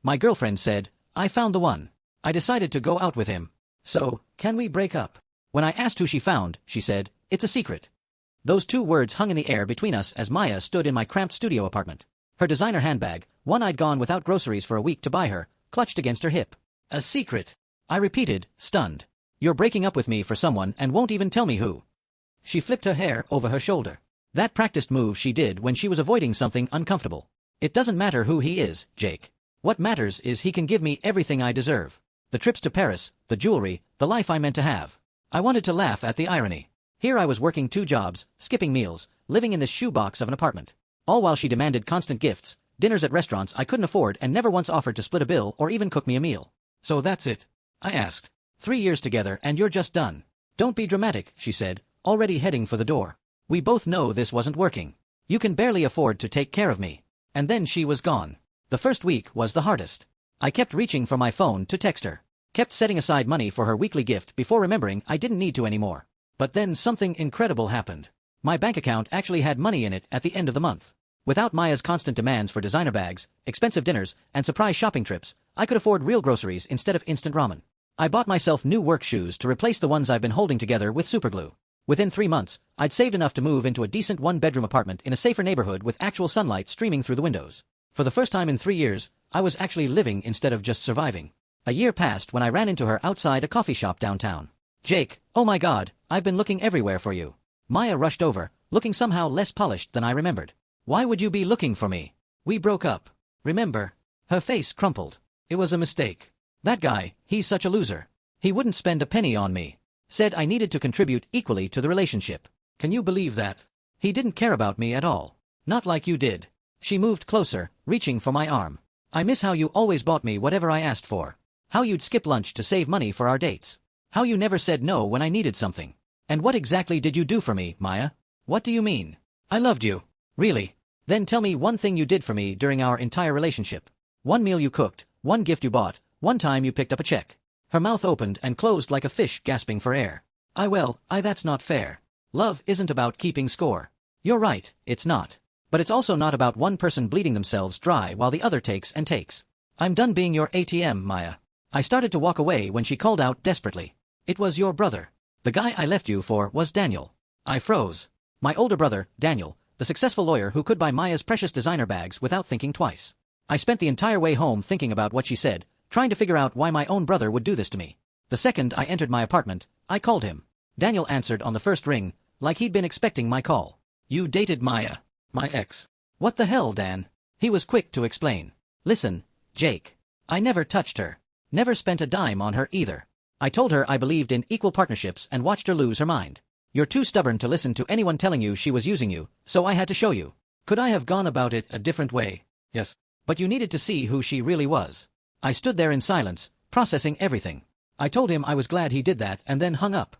My girlfriend said, I found the one. I decided to go out with him. So, can we break up? When I asked who she found, she said, it's a secret. Those two words hung in the air between us as Maya stood in my cramped studio apartment. Her designer handbag, one I'd gone without groceries for a week to buy her, clutched against her hip. A secret. I repeated, stunned. You're breaking up with me for someone and won't even tell me who. She flipped her hair over her shoulder. That practiced move she did when she was avoiding something uncomfortable. It doesn't matter who he is, Jake. What matters is he can give me everything I deserve. The trips to Paris, the jewelry, the life I meant to have. I wanted to laugh at the irony. Here I was working 2 jobs, skipping meals, living in this shoebox of an apartment. All while she demanded constant gifts, dinners at restaurants I couldn't afford and never once offered to split a bill or even cook me a meal. So that's it? I asked. 3 years together and you're just done. Don't be dramatic, she said, already heading for the door. We both know this wasn't working. You can barely afford to take care of me. And then she was gone. The first week was the hardest. I kept reaching for my phone to text her. Kept setting aside money for her weekly gift before remembering I didn't need to anymore. But then something incredible happened. My bank account actually had money in it at the end of the month. Without Maya's constant demands for designer bags, expensive dinners, and surprise shopping trips, I could afford real groceries instead of instant ramen. I bought myself new work shoes to replace the ones I've been holding together with superglue. Within 3 months, I'd saved enough to move into a decent 1-bedroom apartment in a safer neighborhood with actual sunlight streaming through the windows. For the first time in 3 years, I was actually living instead of just surviving. A year passed when I ran into her outside a coffee shop downtown. Jake, oh my God, I've been looking everywhere for you. Maya rushed over, looking somehow less polished than I remembered. Why would you be looking for me? We broke up. Remember? Her face crumpled. It was a mistake. That guy, he's such a loser. He wouldn't spend a penny on me. Said I needed to contribute equally to the relationship. Can you believe that? He didn't care about me at all. Not like you did. She moved closer, reaching for my arm. I miss how you always bought me whatever I asked for. How you'd skip lunch to save money for our dates. How you never said no when I needed something. And what exactly did you do for me, Maya? What do you mean? I loved you. Really? Then tell me one thing you did for me during our entire relationship. One meal you cooked, one gift you bought, one time you picked up a check. Her mouth opened and closed like a fish gasping for air. That's not fair. Love isn't about keeping score. You're right, it's not. But it's also not about one person bleeding themselves dry while the other takes and takes. I'm done being your ATM, Maya. I started to walk away when she called out desperately. It was your brother. The guy I left you for was Daniel. I froze. My older brother, Daniel, the successful lawyer who could buy Maya's precious designer bags without thinking twice. I spent the entire way home thinking about what she said, trying to figure out why my own brother would do this to me. The second I entered my apartment, I called him. Daniel answered on the first ring, like he'd been expecting my call. You dated Maya, my ex. What the hell, Dan? He was quick to explain. Listen, Jake. I never touched her. Never spent a dime on her either. I told her I believed in equal partnerships and watched her lose her mind. You're too stubborn to listen to anyone telling you she was using you, so I had to show you. Could I have gone about it a different way? Yes. But you needed to see who she really was. I stood there in silence, processing everything. I told him I was glad he did that and then hung up.